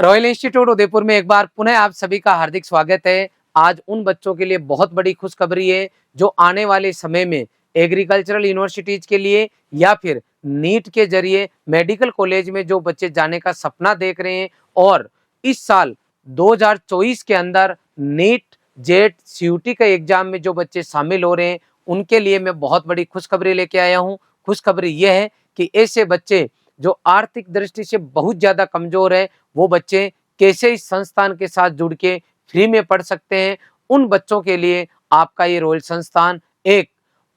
Royal institute Udaipur में एक बार पुनः आप सभी का हार्दिक स्वागत है। आज उन बच्चों के लिए बहुत बड़ी खुशखबरी है जो आने वाले समय में एग्रीकल्चरल यूनिवर्सिटीज के लिए या फिर नीट के जरिए मेडिकल कॉलेज में जो बच्चे जाने का सपना देख रहे हैं और इस साल 2024 के अंदर नीट जेट सीयूटी का एग्जाम में जो बच्चे शामिल हो रहे हैं उनके लिए मैं बहुत बड़ी खुशखबरी लेके आया हूँ। खुशखबरी यह है कि ऐसे बच्चे जो आर्थिक दृष्टि से बहुत ज्यादा कमजोर है वो बच्चे कैसे इस संस्थान के साथ जुड़ के फ्री में पढ़ सकते हैं। उन बच्चों के लिए आपका ये रॉयल संस्थान एक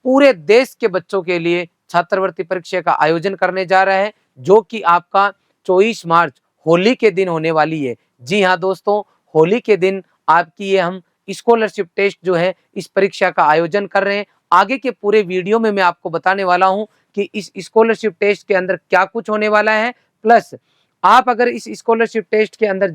पूरे देश के बच्चों के लिए छात्रवृत्ति परीक्षा का आयोजन करने जा रहा है जो कि आपका 24 मार्च होली के दिन होने वाली है। जी हाँ दोस्तों, होली के दिन आपकी ये हम स्कॉलरशिप टेस्ट जो है इस परीक्षा का आयोजन कर रहे हैं। आगे के पूरे वीडियो में मैं आपको बताने वाला हूं कि इस स्कॉलरशिप टेस्ट के अंदर क्या कुछ होने वाला है। प्लस आप अगर इस स्कॉलरशिप टेस्ट के अंदर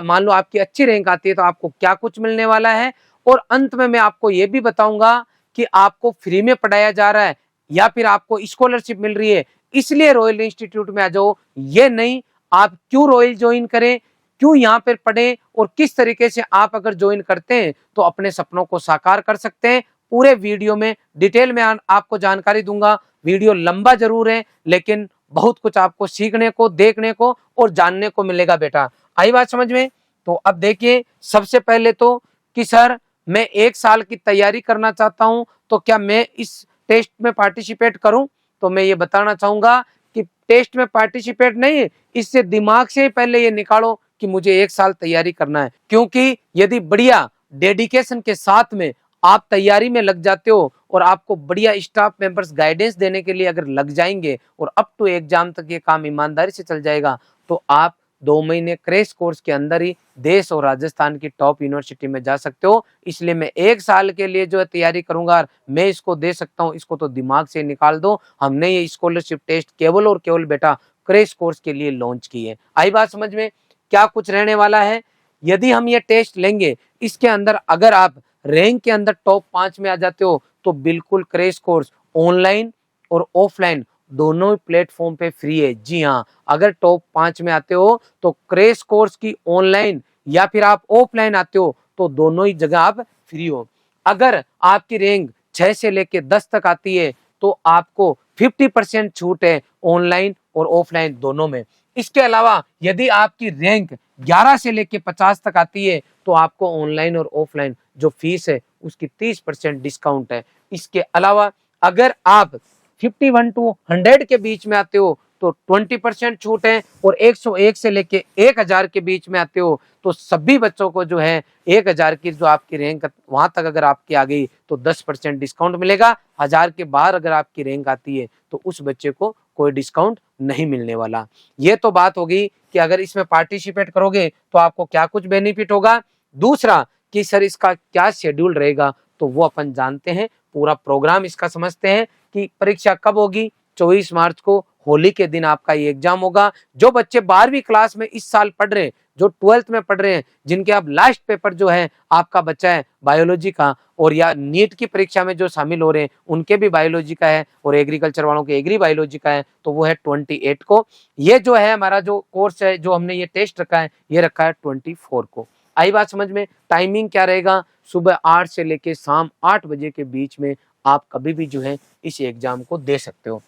मान लो आपकी अच्छी रैंक आती है तो आपको क्या कुछ मिलने वाला है। और अंत में मैं आपको ये भी बताऊंगा कि आपको फ्री में पढ़ाया जा रहा है या फिर आपको स्कॉलरशिप मिल रही है इसलिए रॉयल इंस्टीट्यूट में आ जाओ। ये नहीं, आप क्यों रॉयल ज्वाइन करें, क्यों यहाँ पर पढ़ें और किस तरीके से आप अगर ज्वाइन करते हैं तो अपने सपनों को साकार कर सकते हैं। पूरे वीडियो में डिटेल में आपको जानकारी दूंगा। वीडियो लंबा जरूर है लेकिन बहुत कुछ आपको सीखने को, देखने को और जानने को मिलेगा बेटा। आई बात समझ में? तो अब देखिए, सबसे पहले तो कि सर मैं 1 साल की तैयारी करना चाहता हूं तो क्या मैं इस टेस्ट में पार्टिसिपेट करूं? तो मैं ये बताना चाहूंगा कि टेस्ट में पार्टिसिपेट नहीं, इससे दिमाग से पहले ये निकालो कि मुझे 1 साल तैयारी करना है। क्योंकि यदि बढ़िया डेडिकेशन के साथ में आप तैयारी में लग जाते हो और आपको बढ़िया स्टाफ मेंबर्स गाइडेंस देने के लिए अगर लग जाएंगे और अप टू एग्जाम तक ये काम ईमानदारी से चल जाएगा तो आप 2 महीने क्रैश कोर्स के अंदर ही देश और राजस्थान की टॉप यूनिवर्सिटी में जा सकते हो। इसलिए मैं 1 साल के लिए जो है तैयारी करूंगा, मैं इसको दे सकता हूं, इसको तो दिमाग से निकाल दो। हमने ये स्कॉलरशिप टेस्ट केवल और केवल बेटा क्रैश कोर्स के लिए लॉन्च की है। आई बात समझ में? क्या कुछ रहने वाला है यदि हम ये टेस्ट लेंगे, इसके अंदर अगर आप रैंक के अंदर टॉप 5 में आ जाते हो तो बिल्कुल क्रैश कोर्स ऑनलाइन और ऑफलाइन दोनों प्लेटफॉर्म पे फ्री है। जी हाँ, अगर टॉप 5 में आते हो तो क्रैश कोर्स की ऑनलाइन या फिर आप ऑफलाइन आते हो तो दोनों ही जगह आप फ्री हो। अगर आपकी रैंक 6 से लेके 10 तक आती है तो आपको 50% छूट है ऑनलाइन और ऑफलाइन दोनों में। इसके अलावा यदि आपकी रैंक 11 से लेके 50 तक आती है तो आपको ऑनलाइन और ऑफलाइन जो फीस है उसकी 30% डिस्काउंट है। इसके अलावा अगर आप 51 टू 100 के बीच में आते हो तो 20% छूट है और 101 से लेके 1000 के बीच में आते हो तो सभी बच्चों को जो है 1000 की जो आपकी रैंक वहां तक अगर आपकी आ गई तो 10% डिस्काउंट मिलेगा। 1000 के बाहर अगर आपकी रैंक आती है तो उस बच्चे को कोई डिस्काउंट नहीं मिलने वाला। ये तो बात होगी कि अगर इसमें पार्टिसिपेट करोगे तो आपको क्या कुछ बेनिफिट होगा। दूसरा कि सर इसका क्या शेड्यूल रहेगा तो वो अपन जानते हैं, पूरा प्रोग्राम इसका समझते हैं कि परीक्षा कब होगी। 24 मार्च को होली के दिन आपका ये एग्जाम होगा। जो बच्चे 12वीं क्लास में इस साल पढ़ रहे हैं, जो 12th में पढ़ रहे हैं, जिनके अब लास्ट पेपर जो है आपका बच्चा है बायोलॉजी का और या नीट की परीक्षा में जो शामिल हो रहे हैं उनके भी बायोलॉजी का है और एग्रीकल्चर वालों के एग्री बायोलॉजी का है तो वो है 28 को। ये जो है हमारा जो कोर्स है, जो हमने ये टेस्ट रखा है, ये रखा है 24 को। आई बात समझ में? टाइमिंग क्या रहेगा? सुबह 8 से लेके शाम 8 बजे के बीच में आप कभी भी जो है इस एग्जाम को दे सकते हो।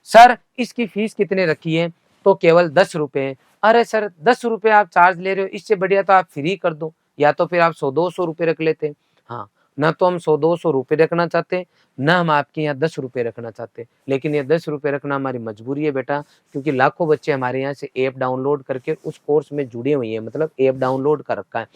सर इसकी फीस कितने रखी है? तो केवल 10 रुपए है। अरे सर 10 रुपए आप चार्ज ले रहे हो, इससे बढ़िया तो आप फ्री कर दो, या तो फिर आप 100-200 रुपए रख लेते। हाँ, न तो हम 100-200 रुपए रखना चाहते, न हम आपके यहाँ 10 रुपए रखना चाहते, लेकिन ये 10 रुपए रखना हमारी मजबूरी है बेटा, क्योंकि लाखों बच्चे हमारे यहाँ से ऐप डाउनलोड करके उस कोर्स में जुड़े हुए हैं, मतलब ऐप डाउनलोड कर रखा है।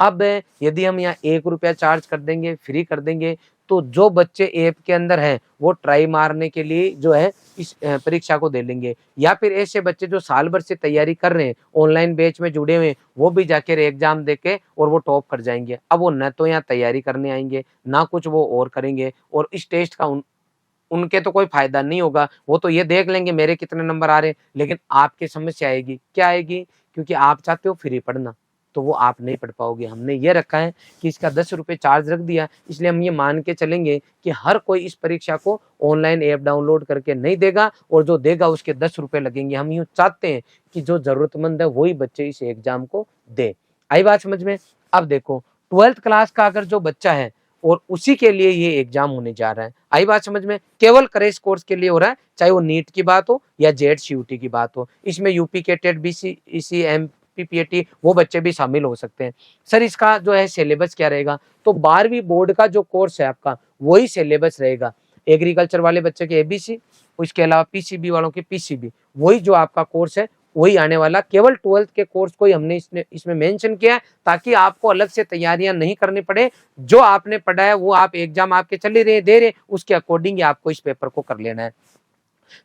अब यदि हम यहाँ 1 रुपया चार्ज कर देंगे, फ्री कर देंगे, तो जो बच्चे ऐप के अंदर हैं वो ट्राई मारने के लिए जो है इस परीक्षा को दे लेंगे, या फिर ऐसे बच्चे जो साल भर से तैयारी कर रहे हैं, ऑनलाइन बैच में जुड़े हुए हैं, वो भी जाकर एग्जाम देके और वो टॉप कर जाएंगे। अब वो न तो यहाँ तैयारी करने आएंगे, ना कुछ वो और करेंगे, और इस टेस्ट का उनके तो कोई फायदा नहीं होगा। वो तो ये देख लेंगे मेरे कितने नंबर आ रहे हैं, लेकिन आपकी समस्या आएगी, क्या आएगी? क्योंकि आप चाहते हो फ्री पढ़ना, तो वो आप नहीं पढ़ पाओगे। हमने ये रखा है कि इसका 10 रुपये चार्ज रख दिया, इसलिए हम ये मान के चलेंगे कि हर कोई इस परीक्षा को ऑनलाइन ऐप डाउनलोड करके नहीं देगा, और जो देगा उसके 10 रुपये लगेंगे। हम यूँ चाहते हैं कि जो जरूरतमंद है वही बच्चे इस एग्जाम को दे। आई बात समझ में? अब देखो 12th क्लास का अगर जो बच्चा है और उसी के लिए ये एग्जाम होने जा रहा है, आई बात समझ में? केवल क्रैश कोर्स के लिए हो रहा है, चाहे वो नीट की बात हो या जेड सीयूटी की बात हो। इसमें यूपी के टेट बीसी एमपीपीएटी वो बच्चे भी शामिल हो सकते हैं। सर इसका जो है सिलेबस क्या रहेगा? तो 12वीं बोर्ड का जो कोर्स है आपका वही सिलेबस रहेगा। एग्रीकल्चर वाले बच्चे के एबीसी, उसके अलावा पीसीबी वालों के पीसीबी, वही जो आपका कोर्स है वही आने वाला। केवल 12th के कोर्स को ही हमने इसमें मेंशन किया है, ताकि आपको अलग से तैयारियां नहीं करनी पड़े। जो आपने पढ़ा है वो आप एग्जाम आपके चल ही रहे दे रहे, उसके अकॉर्डिंग ही आपको इस पेपर को कर लेना है।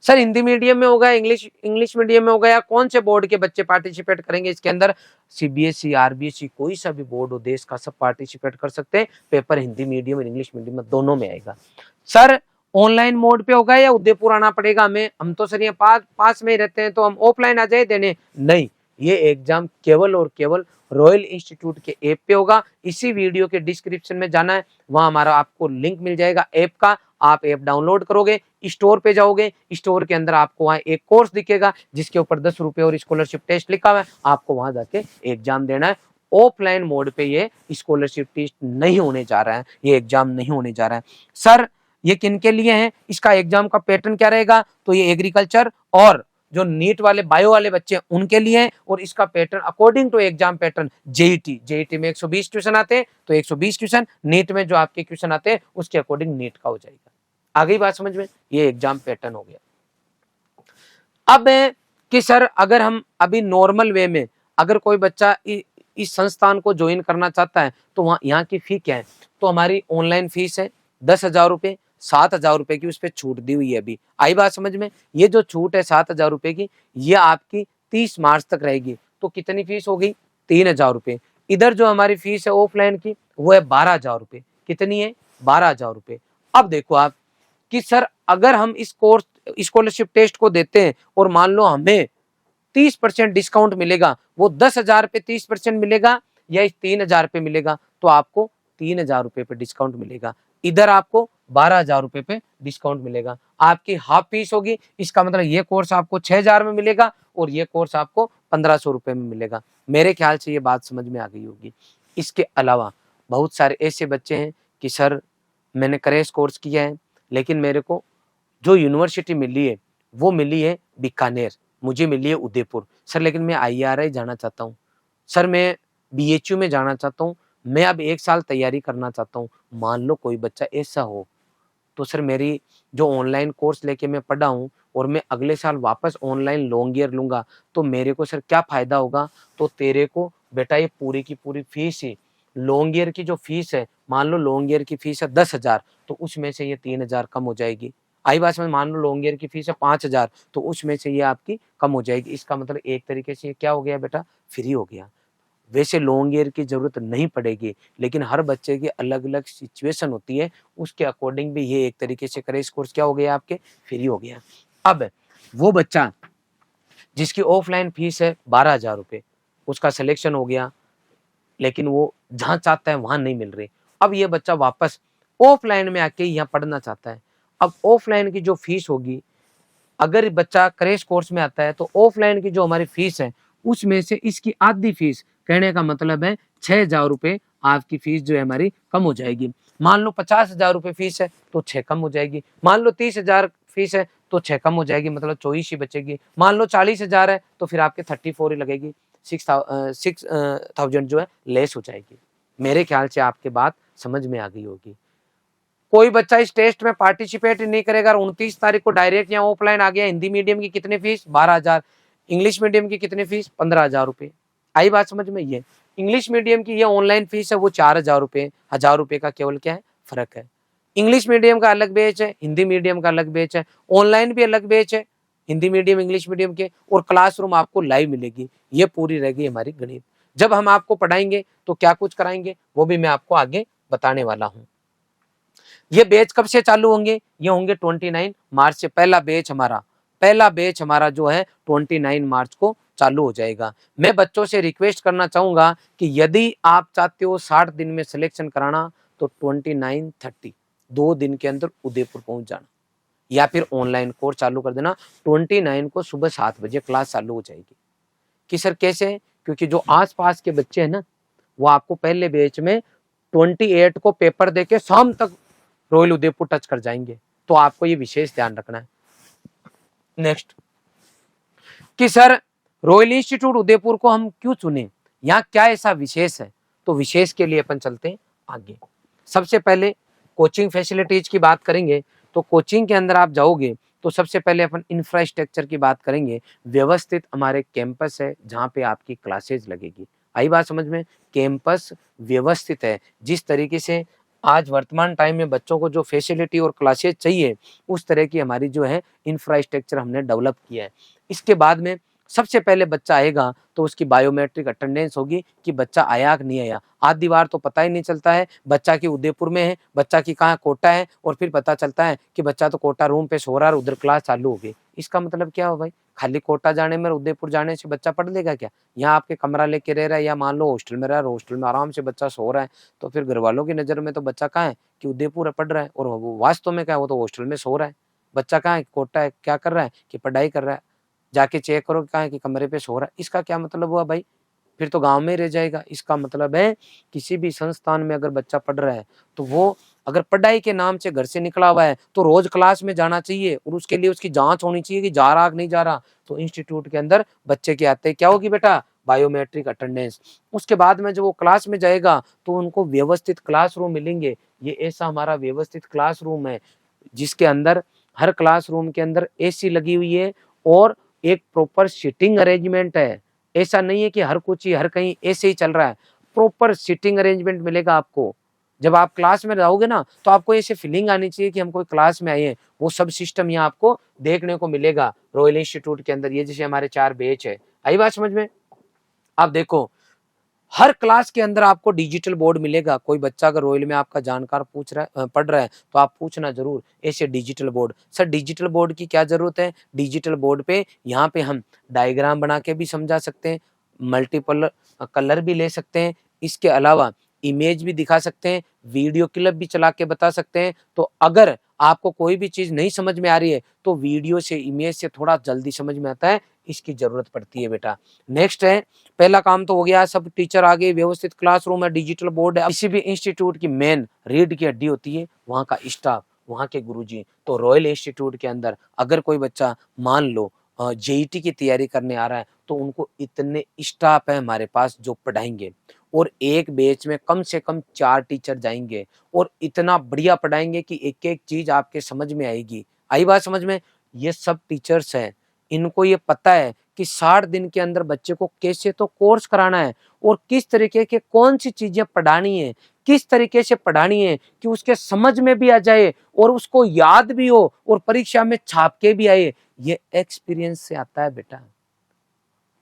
सर हिंदी मीडियम में होगा, इंग्लिश मीडियम में होगा, या कौन से बोर्ड के बच्चे पार्टिसिपेट करेंगे इसके अंदर? सीबीएसई, आरबीएसई, कोई सा भी बोर्ड हो देश का, सब पार्टिसिपेट कर सकते हैं। पेपर हिंदी मीडियम और इंग्लिश मीडियम में दोनों में आएगा। सर ऑनलाइन मोड पे होगा या उदयपुर आना पड़ेगा हमें? हम तो सर यहाँ पास में ही रहते हैं, तो हम ऑफलाइन आ जाए देने? नहीं, ये एग्जाम केवल और केवल रॉयल इंस्टीट्यूट के ऐप पे होगा। इसी वीडियो के डिस्क्रिप्शन में जाना है, वहां हमारा आपको लिंक मिल जाएगा ऐप का। आप ऐप डाउनलोड करोगे, स्टोर पे जाओगे, स्टोर के अंदर आपको वहाँ एक कोर्स दिखेगा जिसके ऊपर 10 रुपए और स्कॉलरशिप टेस्ट लिखा हुआ है। आपको वहां जाके एग्जाम देना है। ऑफलाइन मोड पे ये स्कॉलरशिप टेस्ट नहीं होने जा रहा है, ये एग्जाम नहीं होने जा रहा है। सर ये किन के लिए है? इसका एग्जाम का पैटर्न क्या रहेगा? तो ये एग्रीकल्चर और जो नीट वाले बायो वाले बच्चे हैं उनके लिए है, और इसका pattern according to exam pattern JET में 120 क्वेश्चन आते हैं तो 120 क्वेश्चन, नीट में जो आपके क्वेश्चन आते हैं उसके अकॉर्डिंग नीट का हो जाएगा। आ गई बात समझ में? ये एग्जाम पैटर्न हो गया। अब कि सर अगर हम अभी नॉर्मल वे में अगर कोई बच्चा इस संस्थान को ज्वाइन करना चाहता है तो वहाँ यहाँ की फी क्या है? तो हमारी ऑनलाइन फीस है 10,000 रुपये, 7,000 रुपये की उस पर छूट दी हुई है अभी। आई बात समझ में? ये जो छूट है 7,000 रुपये की, ये आपकी 30 मार्च तक रहेगी। तो कितनी फीस हो गई? 3,000 रुपये। इधर जो हमारी फीस है ऑफलाइन की वो है 12,000 रुपये। कितनी है? 12,000 रुपये। अब देखो आप कि सर अगर हम इस कोर्स स्कॉलरशिप टेस्ट को देते हैं और मान लो हमें 30% डिस्काउंट मिलेगा, वो 10,000 पे 30% मिलेगा या इस 3,000 पे मिलेगा? तो आपको 3,000 रुपये पे डिस्काउंट मिलेगा। इधर आपको 12,000 रुपये पे डिस्काउंट मिलेगा। आपकी हाफ फीस होगी, इसका मतलब ये कोर्स आपको 6,000 में मिलेगा और ये कोर्स आपको 1,500 रुपये में मिलेगा। मेरे ख्याल से ये बात समझ में आ गई होगी। इसके अलावा बहुत सारे ऐसे बच्चे हैं कि सर मैंने क्रैश कोर्स किया है, लेकिन मेरे को जो यूनिवर्सिटी मिली है वो मिली है बीकानेर, मुझे मिली है उदयपुर। सर लेकिन मैं आईआरआई जाना चाहता हूँ, सर मैं बीएचयू में जाना चाहता हूँ, मैं अब 1 साल तैयारी करना चाहता हूँ। मान लो कोई बच्चा ऐसा हो, तो सर मेरी जो ऑनलाइन कोर्स लेके मैं पढ़ा हूँ और मैं अगले साल वापस ऑनलाइन लॉन्ग ईयर लूँगा, तो मेरे को सर क्या फ़ायदा होगा? तो तेरे को बेटा ये पूरी की पूरी फीस ही, लॉन्ग ईयर की जो फीस है, मान लो लॉन्ग ईयर की फीस है 10,000, तो उसमें से ये 3,000 कम हो जाएगी। आई बात समझ? मान लो लॉन्ग ईयर की फीस है 5,000, तो उसमें से ये आपकी कम हो जाएगी। इसका मतलब एक तरीके से ये क्या हो गया बेटा? फ्री हो गया। वैसे लॉन्ग ईयर की ज़रूरत नहीं पड़ेगी, लेकिन हर बच्चे की अलग-अलग सिचुएशन होती है, उसके अकॉर्डिंग भी ये एक तरीके से क्रैश कोर्स क्या हो गया आपके? फ्री हो गया। अब वो बच्चा जिसकी ऑफलाइन फीस है 12,000 रुपये, उसका सिलेक्शन हो गया, लेकिन वो जहाँ चाहता है वहाँ नहीं मिल रही। अब ये बच्चा वापस ऑफलाइन में आके यहाँ पढ़ना चाहता है। अब ऑफलाइन की जो फीस होगी, अगर बच्चा क्रैश कोर्स में आता है तो ऑफलाइन की जो हमारी फीस है उसमें से इसकी आधी फीस, कहने का मतलब है 6,000 रुपये आपकी फीस जो है हमारी कम हो जाएगी। मान लो 50,000 रुपये फीस है तो 6 कम हो जाएगी। मान लो 30,000 फीस है तो 6 कम हो जाएगी, मतलब 24 ही बचेगी। मान लो 40,000 है तो फिर आपके 34 ही लगेगी, 6,000 जो है लेस हो जाएगी। मेरे ख्याल से आपके बात समझ में आ गई होगी। कोई बच्चा इस टेस्ट में पार्टिसिपेट नहीं करेगा और 29 तारीख को डायरेक्ट या ऑफलाइन आ गया, हिंदी मीडियम की कितनी फीस? 12,000, इंग्लिश मीडियम की कितनी फीस? 15,000 रुपये। आई बात समझ में? ये इंग्लिश मीडियम की ये ऑनलाइन फीस है वो 4,000 रुपये, 1,000 रुपये का केवल क्या है फर्क है। इंग्लिश मीडियम का अलग बैच है, हिंदी मीडियम का अलग बैच है, ऑनलाइन भी अलग बैच है हिंदी मीडियम इंग्लिश मीडियम के, और क्लासरूम आपको लाइव मिलेगी। ये पूरी रहेगी हमारी गणित। जब हम आपको पढ़ाएंगे तो क्या कुछ कराएंगे वो भी मैं आपको आगे बताने वाला हूँ। ये बैच कब से चालू होंगे? ये होंगे 29 मार्च से। पहला बैच हमारा पहला बैच हमारा जो है 29 मार्च को चालू हो जाएगा। मैं बच्चों से रिक्वेस्ट करना चाहूंगा कि यदि आप चाहते हो 60 दिन में सिलेक्शन कराना तो 29 30 2 दिन के अंदर उदयपुर पहुंच जाना, या फिर ऑनलाइन कोर्स चालू कर देना। 29 को सुबह 7 बजे क्लास चालू हो जाएगी। कि सर कैसे? क्योंकि जो आसपास के बच्चे हैं ना, वो आपको पहले बैच में 28 को पेपर देके शाम तक रॉयल उदयपुर टच कर जाएंगे। तो आपको ये विशेष ध्यान रखना है। नेक्स्ट कि सर रॉयल इंस्टीट्यूट उदयपुर को हम क्यों चुने, यहाँ क्या ऐसा विशेष है? तो विशेष के लिए अपन चलते हैं आगे। सबसे पहले कोचिंग फैसिलिटीज की बात करेंगे। तो कोचिंग के अंदर आप जाओगे तो सबसे पहले अपन इंफ्रास्ट्रक्चर की बात करेंगे। व्यवस्थित हमारे कैंपस है जहाँ पे आपकी क्लासेज लगेगी। आई बात समझ में? कैंपस व्यवस्थित है। जिस तरीके से आज वर्तमान टाइम में बच्चों को जो फैसिलिटी और क्लासेज चाहिए, उस तरह की हमारी जो है इंफ्रास्ट्रक्चर हमने डेवलप किया है। इसके बाद में सबसे पहले बच्चा आएगा तो उसकी बायोमेट्रिक अटेंडेंस होगी कि बच्चा आया कि नहीं आया। आधी बार तो पता ही नहीं चलता है बच्चा की उदयपुर में है, बच्चा की कहाँ कोटा है, और फिर पता चलता है कि बच्चा तो कोटा रूम पे सो रहा है और उधर क्लास चालू हो गई। इसका मतलब क्या हो भाई? खाली कोटा जाने में और उदयपुर जाने से बच्चा पढ़ लेगा क्या? यहाँ आपके कमरा लेके रह रहा है, या मान लो हॉस्टल में रह रहा है, हॉस्टल में आराम से बच्चा सो रहा है, तो फिर घर वालों की नजर में तो बच्चा कहाँ है कि उदयपुर पढ़ रहा है, और वो वास्तव में क्या है, वो तो हॉस्टल में सो रहा है। बच्चा कहाँ है? कोटा है, क्या कर रहा है कि पढ़ाई कर रहा है। जाके चेक करो कहाँ है कि कमरे पे सो रहा है। इसका क्या मतलब हुआ भाई? फिर तो गांव में ही रह जाएगा। इसका मतलब है किसी भी संस्थान में अगर बच्चा पढ़ रहा है तो वो अगर पढ़ाई के नाम से घर से निकला हुआ है तो रोज क्लास में जाना चाहिए, और उसके लिए उसकी जांच होनी चाहिए कि जा रहा कि नहीं जा रहा। तो इंस्टीट्यूट के अंदर बच्चे के आते क्या होगी बेटा? Biometric attendance. उसके बाद में जब वो क्लास में जाएगा तो उनको व्यवस्थित क्लासरूम मिलेंगे। ये ऐसा हमारा व्यवस्थित क्लासरूम है जिसके अंदर हर क्लासरूम के अंदर एसी लगी हुई है और एक प्रॉपर सीटिंग अरेंजमेंट है। ऐसा नहीं है कि हर कुछ ही हर कहीं ऐसे ही चल रहा है। प्रॉपर सीटिंग अरेंजमेंट मिलेगा आपको। जब आप क्लास में रहोगे ना तो आपको ऐसे फीलिंग आनी चाहिए कि हम कोई क्लास में आए हैं। वो सब सिस्टम यहाँ आपको देखने को मिलेगा रॉयल इंस्टीट्यूट के अंदर। ये जैसे हमारे 4 बैच है। आई बात समझ में? आप देखो हर क्लास के अंदर आपको डिजिटल बोर्ड मिलेगा। कोई बच्चा अगर रॉयल में आपका जानकार पूछ रहा है पढ़ रहा है तो आप पूछना जरूर ऐसे digital board. Sir digital board की क्या जरूरत है? डिजिटल बोर्ड पे यहाँ पे हम डायग्राम बना के भी समझा सकते हैं, मल्टीपल कलर भी ले सकते हैं, इसके अलावा इमेज भी दिखा सकते हैं, वीडियो क्लिप भी चला के बता सकते हैं। तो अगर आपको कोई भी चीज नहीं समझ में आ रही है तो वीडियो से इमेज से थोड़ा जल्दी समझ में आता है, इसकी जरूरत पड़ती है बेटा। नेक्स्ट है, पहला काम तो हो गया, सब टीचर आ गए, व्यवस्थित क्लासरूम है, डिजिटल बोर्ड है। किसी भी इंस्टीट्यूट की मेन रीढ़ की हड्डी होती है वहाँ का स्टाफ, वहाँ के गुरुजी। तो रॉयल इंस्टीट्यूट के अंदर अगर कोई बच्चा मान लो जेईटी की तैयारी करने आ रहा है तो उनको इतने स्टाफ है हमारे पास जो पढ़ाएंगे, और एक बैच में कम से कम 4 टीचर जाएंगे और इतना बढ़िया पढ़ाएंगे कि एक एक चीज आपके समझ में आएगी। आई बात समझ में? ये सब टीचर्स हैं, इनको ये पता है कि 60 दिन के अंदर बच्चे को कैसे तो कोर्स कराना है और किस तरीके के कौन सी चीजें पढ़ानी है, किस तरीके से पढ़ानी है कि उसके समझ में भी आ जाए और उसको याद भी हो और परीक्षा में छाप के भी आए। ये एक्सपीरियंस से आता है बेटा।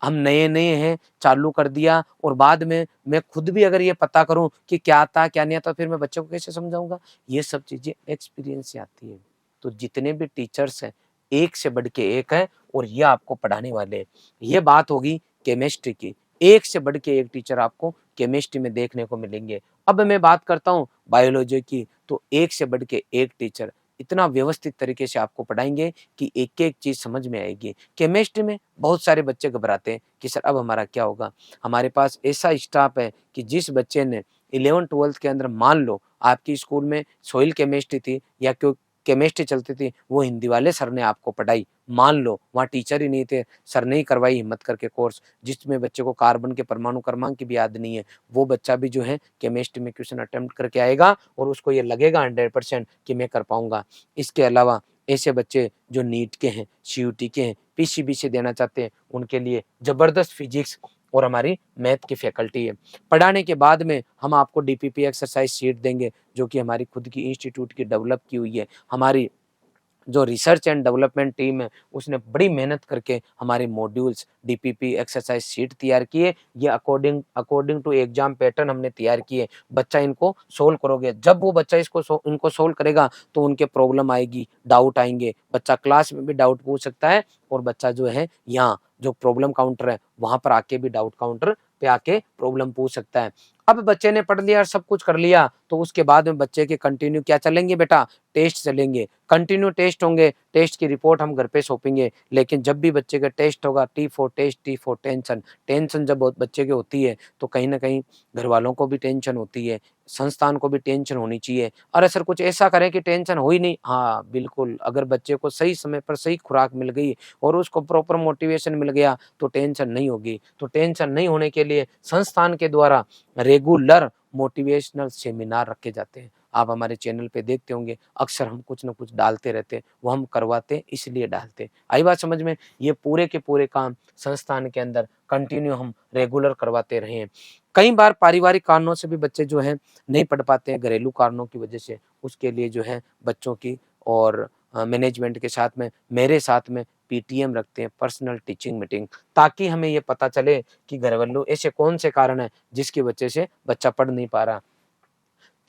हम नए नए हैं, चालू कर दिया और बाद में मैं खुद भी अगर ये पता करूं कि क्या आता क्या नहीं आता, फिर मैं बच्चों को कैसे समझाऊंगा? ये सब चीजें एक्सपीरियंस से आती है। तो जितने भी टीचर्स हैं एक से बढ़ के एक है और ये आपको पढ़ाने वाले हैं। ये बात होगी केमिस्ट्री की, एक से बढ़ के एक टीचर आपको केमिस्ट्री में देखने को मिलेंगे। अब मैं बात करता हूँ बायोलॉजी की, तो एक से बढ़ के एक टीचर इतना व्यवस्थित तरीके से आपको पढ़ाएंगे कि एक एक चीज समझ में आएगी। केमिस्ट्री में बहुत सारे बच्चे घबराते हैं कि सर अब हमारा क्या होगा। हमारे पास ऐसा स्टाफ है कि जिस बच्चे ने 11th-12th के अंदर मान लो आपकी स्कूल में सॉइल केमिस्ट्री थी या क्यों केमिस्ट्री चलती थी, वो हिंदी वाले सर ने आपको पढ़ाई, मान लो वहाँ टीचर ही नहीं थे, सर ने ही करवाई हिम्मत करके कोर्स, जिसमें बच्चे को कार्बन के परमाणु क्रमांक की भी याद नहीं है, वो बच्चा भी जो है केमिस्ट्री में क्वेश्चन अटेम्प्ट करके आएगा और उसको ये लगेगा 100% कि मैं कर पाऊंगा। इसके अलावा ऐसे बच्चे जो नीट के हैं, सीयूटी के हैं, पीसीबी से देना चाहते हैं, उनके लिए जबरदस्त फिजिक्स और हमारी मैथ की फैकल्टी है। पढ़ाने के बाद में हम आपको डीपीपी एक्सरसाइज शीट देंगे जो कि हमारी खुद की इंस्टीट्यूट की डेवलप की हुई है। हमारी जो रिसर्च एंड डेवलपमेंट टीम है उसने बड़ी मेहनत करके हमारे मॉड्यूल्स, डीपीपी, एक्सरसाइज शीट तैयार किए। ये अकॉर्डिंग टू एग्जाम पैटर्न हमने तैयार किए। बच्चा इनको सोल्व करोगे, जब वो बच्चा इनको सोल्व करेगा तो उनके प्रॉब्लम आएगी, डाउट आएंगे। बच्चा क्लास में भी डाउट पूछ सकता है और बच्चा जो है यहाँ जो प्रॉब्लम काउंटर है वहां पर आके भी डाउट काउंटर पे आके प्रॉब्लम पूछ सकता है। अब बच्चे ने पढ़ लिया, सब कुछ कर लिया, तो उसके बाद में बच्चे के कंटिन्यू क्या चलेंगे बेटा, टेस्ट चलेंगे। कंटिन्यू टेस्ट होंगे, टेस्ट की रिपोर्ट हम घर पे सौंपेंगे। लेकिन जब भी बच्चे का टेस्ट होगा, T4 टेस्ट, T4 टेंशन जब बच्चे की होती है तो कहीं ना कहीं घर वालों को भी टेंशन होती है, संस्थान को भी टेंशन होनी चाहिए। अरे सर कुछ ऐसा करें कि टेंशन हो ही नहीं। हाँ बिल्कुल, अगर बच्चे को सही समय पर सही खुराक मिल गई और उसको प्रॉपर मोटिवेशन मिल गया तो टेंशन नहीं होगी। तो टेंशन नहीं होने के लिए संस्थान के द्वारा रेगुलर मोटिवेशनल सेमिनार रखे जाते हैं। आप हमारे चैनल पे देखते होंगे, अक्सर हम कुछ ना कुछ डालते रहते हैं, वो हम करवाते हैं इसलिए डालते हैं। आई बात समझ में? ये पूरे के पूरे काम संस्थान के अंदर कंटिन्यू हम रेगुलर करवाते रहे हैं। कई बार पारिवारिक कारणों से भी बच्चे जो है नहीं पढ़ पाते हैं, घरेलू कारणों की वजह से। उसके लिए जो है बच्चों की और मैनेजमेंट के साथ में, मेरे साथ में पीटीएम रखते हैं, पर्सनल टीचिंग मीटिंग, ताकि हमें ये पता चले कि घरवालों ऐसे कौन से कारण है जिसकी वजह से बच्चा पढ़ नहीं पा रहा।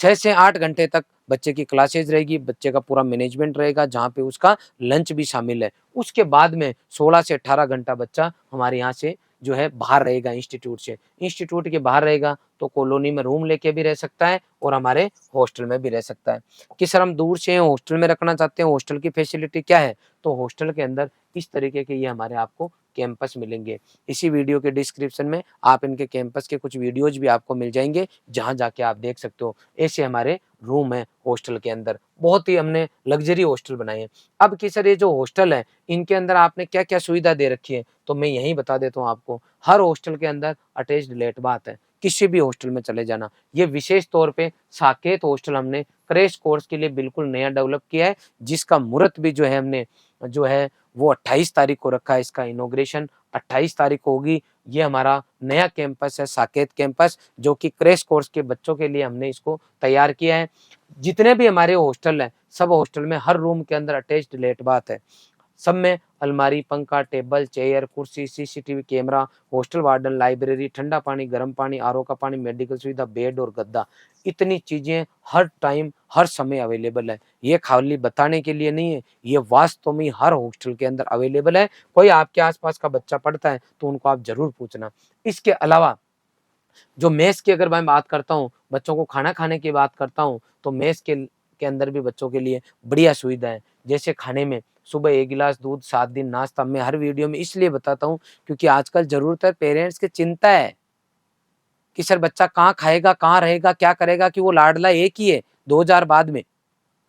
6 से 8 घंटे तक बच्चे की क्लासेज रहेगी, बच्चे का पूरा मैनेजमेंट रहेगा जहाँ पे उसका लंच भी शामिल है। उसके बाद में 16 से 18 घंटा बच्चा हमारे यहाँ से जो है बाहर रहेगा इंस्टीट्यूट से। इंस्टीट्यूट के बाहर रहेगा तो कॉलोनी में रूम लेके भी रह सकता है और हमारे हॉस्टल में भी रह सकता है। कि सर हम दूर से हॉस्टल में रखना चाहते हैं, हॉस्टल की फैसिलिटी क्या है? तो हॉस्टल के अंदर इस तरीके के ये हमारे आपको कैंपस मिलेंगे। इसी वीडियो के डिस्क्रिप्शन में आप इनके कैंपस के कुछ वीडियोज भी आपको मिल जाएंगे, जहाँ जाके आप देख सकते हो। ऐसे हमारे रूम है हॉस्टल के अंदर, बहुत ही हमने लग्जरी हॉस्टल बनाए हैं। अब कि सर ये जो हॉस्टल है इनके अंदर आपने क्या क्या सुविधा दे रखी है, तो मैं यही बता देता हूँ आपको। हर हॉस्टल के अंदर अटैच्ड लेट बाथ है, किसी भी हॉस्टल में चले जाना। ये विशेष तौर पे साकेत हॉस्टल हमने क्रैश कोर्स के लिए बिल्कुल नया डेवलप किया है, जिसका मुहूर्त भी जो है हमने जो है वो 28 तारीख को रखा है। इसका इनॉग्रेशन 28 तारीख को होगी। ये हमारा नया कैंपस है साकेत कैंपस, जो कि क्रैश कोर्स के बच्चों के लिए हमने इसको तैयार किया है। जितने भी हमारे हॉस्टल हैं, सब हॉस्टल में हर रूम के अंदर अटैच्ड लेट बाथ है। सब में अलमारी, पंखा, टेबल, चेयर, कुर्सी, CCTV camera, hostel warden, library, ठंडा पानी, गर्म पानी, आरओ का पानी, मेडिकल सुविधा, बेड और गद्दा, इतनी चीजें हर टाइम हर समय अवेलेबल है। ये खाली बताने के लिए नहीं है, ये वास्तव में हर हॉस्टल के अंदर अवेलेबल है। कोई आपके आसपास का बच्चा पढ़ता है तो उनको आप जरूर पूछना। इसके अलावा जो मेस की अगर मैं बात करता हूँ, बच्चों को खाना खाने की बात करता हूँ, तो मेस के अंदर भी बच्चों के लिए बढ़िया सुविधा है। जैसे खाने में सुबह 1 गिलास दूध, 7 दिन नाश्ता। मैं हर वीडियो में इसलिए बताता हूँ क्योंकि आजकल जरूरत है, पेरेंट्स की चिंता है कि सर बच्चा कहाँ खाएगा, कहाँ रहेगा, क्या करेगा, कि वो लाडला एक ही है 2000 बाद में।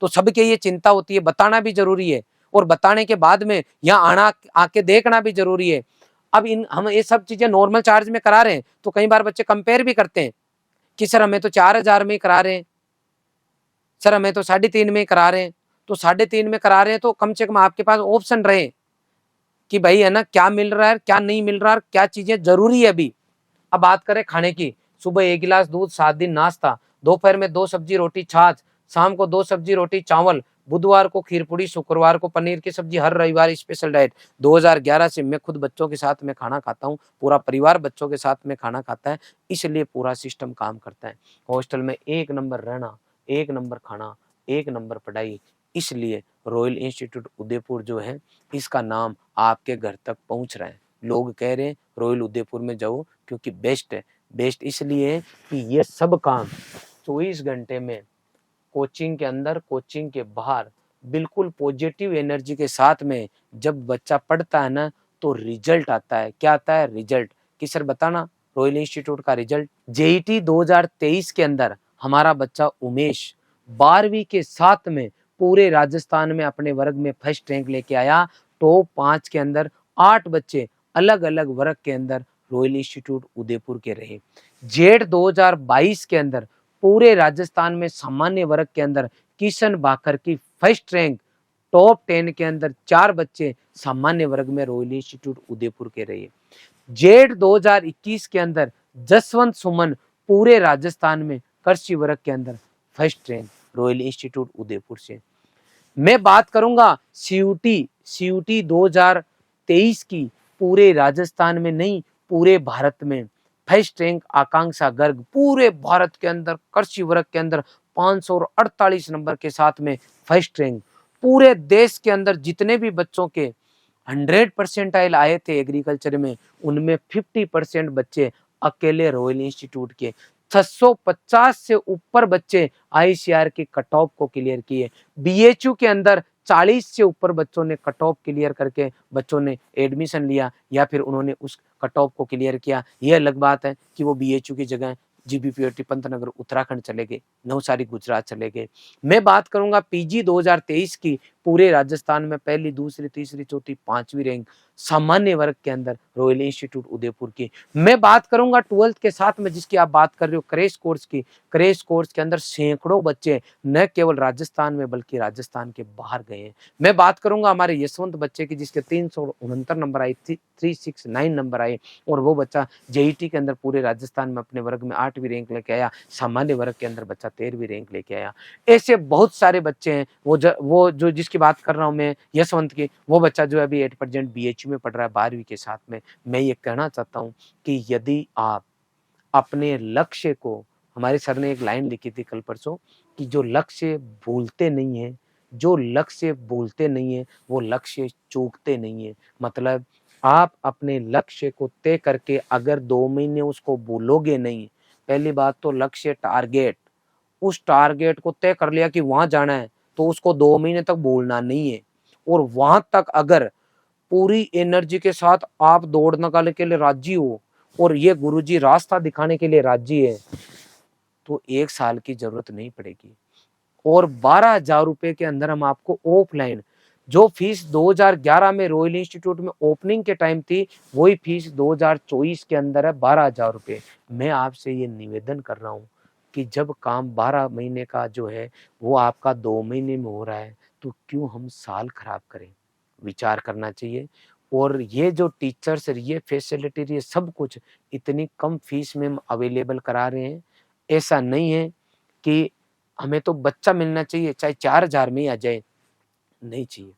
तो सबके ये चिंता होती है, बताना भी जरूरी है और बताने के बाद में यहाँ आना, आके देखना भी जरूरी है। अब हम ये सब चीजें नॉर्मल चार्ज में करा रहे हैं तो कई बार बच्चे कंपेयर भी करते हैं कि सर हमें तो 4000 में करा रहे हैं, सर हमें तो 3.5 में करा रहे हैं। तो 3.5 में करा रहे हैं तो कम से कम आपके पास ऑप्शन रहे कि भाई है ना, क्या मिल रहा है, क्या नहीं मिल रहा है, क्या चीजें जरूरी है अभी। अब बात करें खाने की, सुबह 1 गिलास दूध, 7 दिन नाश्ता, दोपहर में 2 सब्जी रोटी छाछ, शाम को 2 सब्जी रोटी चावल, बुधवार को खीर पूड़ी, शुक्रवार को पनीर की सब्जी, हर रविवार स्पेशल डाइट। 2011 से मैं खुद बच्चों के साथ में खाना खाता हूँ, पूरा परिवार बच्चों के साथ में खाना खाता है, इसलिए पूरा सिस्टम काम करता है। हॉस्टल में 1 नंबर रहना, 1 नंबर खाना, 1 नंबर पढ़ाई। इसलिए रॉयल इंस्टीट्यूट उदयपुर जो है, इसका नाम आपके घर तक पहुंच रहा है। लोग कह रहे हैं रॉयल उदयपुर में जाओ क्योंकि बेस्ट है। बेस्ट इसलिए है कि ये सब काम 24 घंटे में कोचिंग के अंदर, कोचिंग के बाहर, बिल्कुल पॉजिटिव एनर्जी के साथ में जब बच्चा पढ़ता है ना तो रिजल्ट आता है। क्या आता है? रिजल्ट। कि सर बताना रॉयल इंस्टीट्यूट का रिजल्ट। जेईटी 2023 के अंदर हमारा बच्चा उमेश 12वीं के साथ में पूरे राजस्थान में अपने वर्ग में फर्स्ट रैंक लेके आया। टॉप 5 के अंदर 8 बच्चे अलग अलग वर्ग के अंदर रॉयल इंस्टीट्यूट उदयपुर के रहे। जेड 2022 के अंदर पूरे राजस्थान में सामान्य वर्ग के अंदर किशन बाकर की फर्स्ट रैंक, टॉप 10 के अंदर 4 बच्चे सामान्य वर्ग में रॉयल इंस्टीट्यूट उदयपुर के रहे। जेड 2021 के अंदर जसवंत सुमन पूरे राजस्थान में कृषि वर्ग के अंदर first rank royal institute Udaipur से। मैं बात करूंगा सीयूटी 2023 की, पूरे राजस्थान में नहीं पूरे भारत में फर्स्ट रैंक आकांक्षा गर्ग पूरे भारत के अंदर कृषि वर्ग के अंदर 548 नंबर के साथ में फर्स्ट रैंक। पूरे देश के अंदर जितने भी बच्चों के 100% आए थे एग्रीकल्चर में, उनमें 50% बच्चे अकेले रॉयल इंस्टीट्यूट के, 650 से ऊपर बच्चे आईसीआर के कट ऑफ को क्लियर किए। बीएचयू के अंदर 40 से ऊपर बच्चों ने कट ऑफ क्लियर करके बच्चों ने एडमिशन लिया या फिर उन्होंने उस कट ऑफ को क्लियर किया। यह अलग बात है कि वो बीएचयू की जगह जीबीपीओटी पंतनगर उत्तराखंड चले गए, नवसारी गुजरात चले गए। मैं बात करूंगा पीजी 2023 की, पूरे राजस्थान में पहली, दूसरी, तीसरी, चौथी, पांचवी रैंक सामान्य वर्ग के अंदर रॉयल इंस्टीट्यूट उदयपुर की। मैं बात करूंगा 12th के साथ में जिसकी आप बात कर रहे हो क्रैश कोर्स की, क्रैश कोर्स के अंदर सैकड़ों बच्चे न केवल राजस्थान में बल्कि राजस्थान के बाहर गए हैं। मैं बात करूंगा हमारे यशवंत बच्चे की जिसके 369 नंबर आए, 369 नंबर आए, और वो बच्चा जेईटी के अंदर पूरे राजस्थान में अपने वर्ग में 8वीं रैंक लेके आया, सामान्य वर्ग के अंदर बच्चा 13वीं रैंक लेके आया। ऐसे बहुत सारे बच्चे हैं। वो जो जिसकी बात कर रहा हूं मैं यशवंत की, वो बच्चा जो अभी 8% बीएचयू में पढ़ रहा है 12वीं के साथ में। मैं ये कहना चाहता हूं कि यदि आप अपने लक्ष्य को, हमारे सर ने एक लाइन लिखी थी कल परसों कि जो लक्ष्य भूलते नहीं है, जो लक्ष्य भूलते नहीं है वो लक्ष्य चूकते नहीं है। मतलब आप अपने लक्ष्य को तय करके अगर 2 महीने उसको भूलोगे नहीं, पहली बात तो लक्ष्य टारगेट, उस टारगेट को तय कर लिया कि वहां जाना है तो उसको 2 महीने तक भूलना नहीं है। और वहां तक अगर पूरी एनर्जी के साथ आप दौड़ निकालने के लिए राजी हो और ये गुरुजी रास्ता दिखाने के लिए राजी है, तो 1 साल की जरूरत नहीं पड़ेगी। और 12,000 रुपए के अंदर हम आपको ऑफलाइन, जो फीस 2011 में रॉयल इंस्टीट्यूट में ओपनिंग के टाइम थी, वही फीस 2024 के अंदर है 12,000 रुपए। मैं आपसे ये निवेदन कर रहा हूँ कि जब काम 12 महीने का जो है वो आपका 2 महीने में हो रहा है, तो क्यों हम साल खराब करें? विचार करना चाहिए। और ये जो टीचर्स, ये फैसिलिटी, ये सब कुछ इतनी कम फीस में हम अवेलेबल करा रहे हैं। ऐसा नहीं है कि हमें तो बच्चा मिलना चाहिए चाहे 4,000 में ही आ जाए, नहीं चाहिए,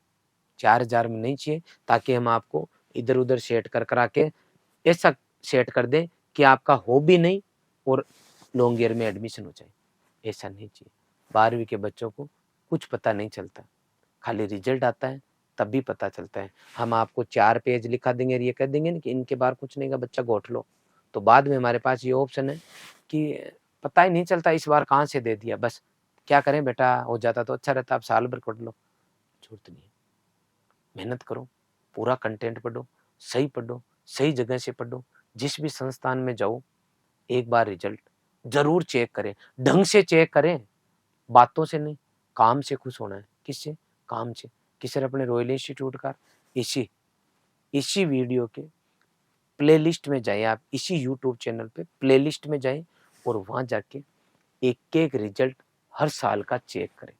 4,000 में नहीं चाहिए, ताकि हम आपको इधर-उधर सेट कर करा के ऐसा सेट कर दें कि आपका हो भी नहीं और लॉन्ग ईयर में एडमिशन हो जाए, ऐसा नहीं चाहिए। 12वीं के बच्चों को कुछ पता नहीं चलता, खाली रिजल्ट आता है तब भी पता चलता है। हम आपको 4 पेज लिखा देंगे और ये कह देंगे ना कि इनके बार कुछ नहीं का बच्चा गोठ लो, तो बाद में हमारे पास ये ऑप्शन है कि पता ही नहीं चलता इस बार कहाँ से दे दिया, बस क्या करें बेटा, हो जाता तो अच्छा रहता, आप साल भर पढ़ लो। जरूरत नहीं है, मेहनत करो, पूरा कंटेंट पढ़ो, सही जगह से पढ़ो, जिस भी संस्थान में जाओ एक बार रिजल्ट जरूर चेक करें, ढंग से चेक करें, बातों से नहीं, काम से खुश होना है। किससे? काम से। किससे? अपने रॉयल इंस्टीट्यूट का। इसी इसी वीडियो के प्लेलिस्ट में जाएं, आप इसी यूट्यूब चैनल पे प्लेलिस्ट में जाएं और वहां जाके एक एक रिजल्ट हर साल का चेक करें।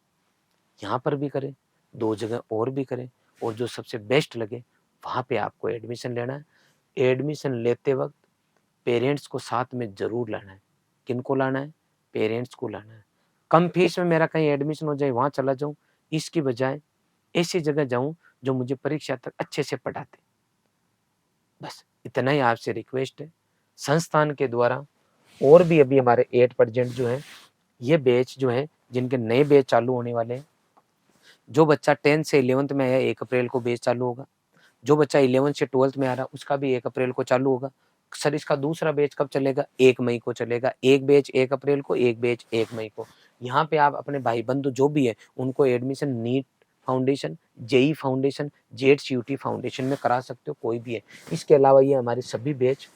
यहाँ पर भी करें, 2 जगह और भी करें, और जो सबसे बेस्ट लगे वहाँ पे आपको एडमिशन लेना है। एडमिशन लेते वक्त पेरेंट्स को साथ में ज़रूर लाना है। किनको लाना है? पेरेंट्स को लाना है। कम फीस में मेरा कहीं एडमिशन हो जाए वहाँ चला जाऊँ, इसकी बजाय ऐसी जगह जाऊँ जो मुझे परीक्षा तक अच्छे से पढ़ाते। बस इतना ही आपसे रिक्वेस्ट है। संस्थान के द्वारा और भी अभी हमारे 8% जो है, ये बैच जो है जिनके नए बैच चालू होने वाले हैं। जो बच्चा 10th से 11th में आया 1 अप्रैल को बैच चालू होगा। जो बच्चा 11th से 12th में आ रहा उसका भी 1 अप्रैल को चालू होगा। सर इसका दूसरा बैच कब चलेगा? 1 मई को चलेगा। एक बैच 1 अप्रैल को, एक बैच 1 मई को। यहाँ पे आप अपने भाई बंधु जो भी है उनको admission NEET foundation, JEE foundation, JET CUET foundation में करा सकते हो, कोई भी है। इसके अलावा ये हमारे सभी बैच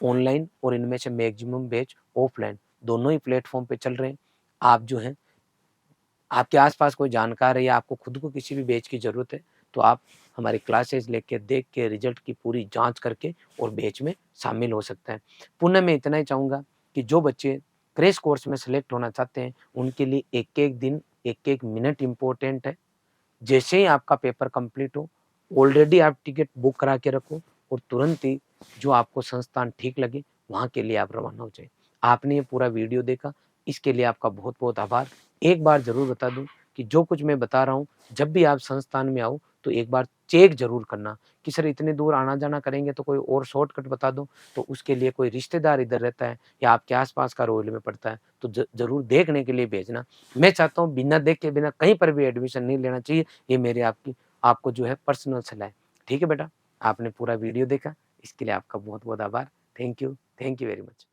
ऑनलाइन और इनमें से मैक्सिमम बैच ऑफलाइन, दोनों ही प्लेटफॉर्म पे चल रहे हैं। आप जो है, आपके आसपास कोई जानकार है या आपको खुद को किसी भी बैच की ज़रूरत है, तो आप हमारी क्लासेस लेके देख के रिजल्ट की पूरी जांच करके और बैच में शामिल हो सकते हैं। पुनः मैं इतना ही चाहूँगा कि जो बच्चे क्रैश कोर्स में सेलेक्ट होना चाहते हैं, उनके लिए एक-एक दिन, एक-एक मिनट इम्पोर्टेंट है। जैसे ही आपका पेपर कंप्लीट हो, ऑलरेडी आप टिकट बुक करा के रखो और तुरंत ही जो आपको संस्थान ठीक लगे, वहाँ के लिए आप रवाना हो जाएँ। आपने ये पूरा वीडियो देखा, इसके लिए आपका बहुत-बहुत आभार। एक बार ज़रूर बता दूँ कि जो कुछ मैं बता रहा हूँ, जब भी आप संस्थान में आओ तो एक बार चेक ज़रूर करना कि सर इतने दूर आना-जाना करेंगे तो कोई और शॉर्टकट बता दो, तो उसके लिए कोई रिश्तेदार इधर रहता है या आपके आस-पास का रोल में पड़ता है, तो ज़रूर देखने के लिए भेजना। मैं चाहता हूँ बिना देखे बिना कहीं पर भी एडमिशन नहीं लेना चाहिए, ये मेरी आपको जो है पर्सनल सलाह है। ठीक है बेटा? आपने पूरा वीडियो देखा, इसके लिए आपका बहुत-बहुत आभार। Thank you very much.